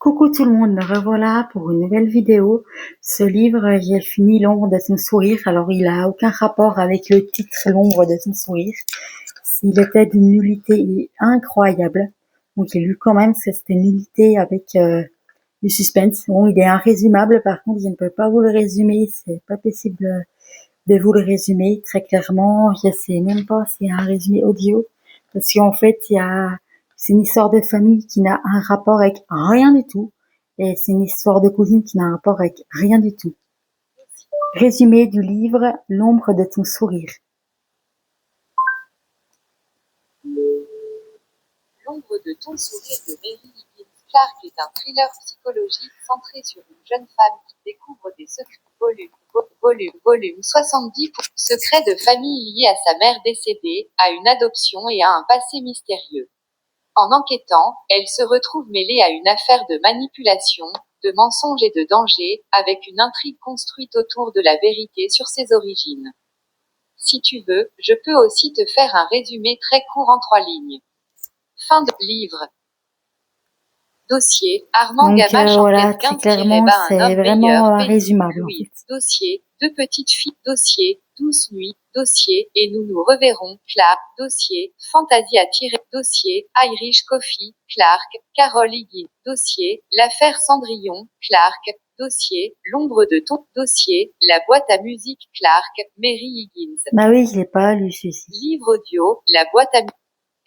Coucou tout le monde, me revoilà pour une nouvelle vidéo. Ce livre, j'ai fini L'ombre de ton sourire. Alors, il a aucun rapport avec le titre L'ombre de ton sourire. Il était d'une nullité incroyable. Donc, j'ai lu quand même, c'était une nullité avec du suspense. Bon, il est irrésumable. Par contre, je ne peux pas vous le résumer. C'est pas possible de vous le résumer très clairement. Je sais même pas s'il y a un résumé audio. Parce qu'en fait, c'est une histoire de famille qui n'a un rapport avec rien du tout. Et c'est une histoire de cousine qui n'a un rapport avec rien du tout. Résumé du livre L'ombre de ton sourire. L'ombre de ton sourire de Mary Higgins Clark est un thriller psychologique centré sur une jeune femme qui découvre des secrets. Volume 70 pour secrets de famille liés à sa mère décédée, à une adoption et à un passé mystérieux. En enquêtant, elle se retrouve mêlée à une affaire de manipulation, de mensonges et de danger, avec une intrigue construite autour de la vérité sur ses origines. Si tu veux, je peux aussi te faire un résumé très court en 3 lignes. Fin de livre. Dossier, Armand Gamache Voilà, enquête très 15 clairement, un c'est homme vraiment meilleur, irrésumable. En Louise, fait. dossier, 2 petites filles, dossier, 12 nuits, dossier, et nous nous reverrons, Clark, dossier, Fantasia dossier, Irish Coffee, Clark, Carol Higgins, dossier, l'affaire Cendrillon, Clark, dossier, l'ombre de ton, dossier, la boîte à musique, Clark, Mary Higgins. Bah oui, je l'ai pas lu celui-ci. Livre audio, la boîte à musique.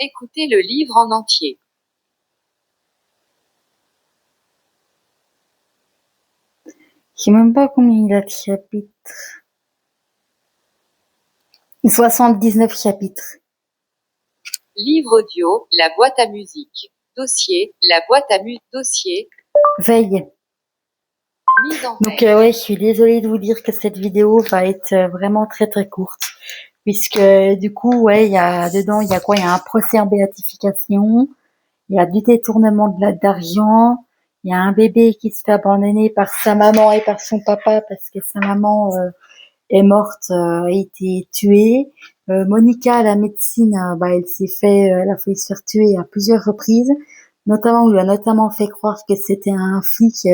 Écoutez le livre en entier. Je sais même pas combien il a de chapitres. 79 chapitres. Livre audio, la boîte à musique. Dossier, la boîte à musique. Dossier. Veille. Mise en Donc veille. ouais, je suis désolée de vous dire que cette vidéo va être vraiment très très courte. Puisque du coup, ouais, il y a quoi? Il y a un procès en béatification, il y a du détournement d'argent, il y a un bébé qui se fait abandonner par sa maman et par son papa parce que sa maman est morte, a été tuée. Monica, la médecine, elle a failli se faire tuer à plusieurs reprises. Notamment, on lui a notamment fait croire que c'était un flic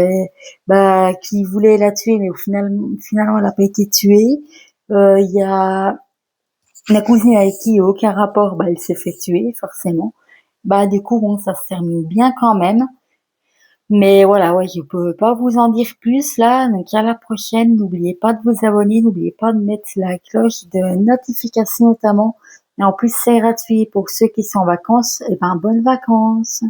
qui voulait la tuer, mais finalement, elle n'a pas été tuée. Il y a la cousine avec qui il n'y a aucun rapport, elle s'est fait tuer, forcément. Du coup, bon, ça se termine bien quand même. Mais voilà, ouais, je peux pas vous en dire plus là. Donc à la prochaine. N'oubliez pas de vous abonner, n'oubliez pas de mettre la cloche de notification notamment. Et en plus, c'est gratuit pour ceux qui sont en vacances. Et bonnes vacances.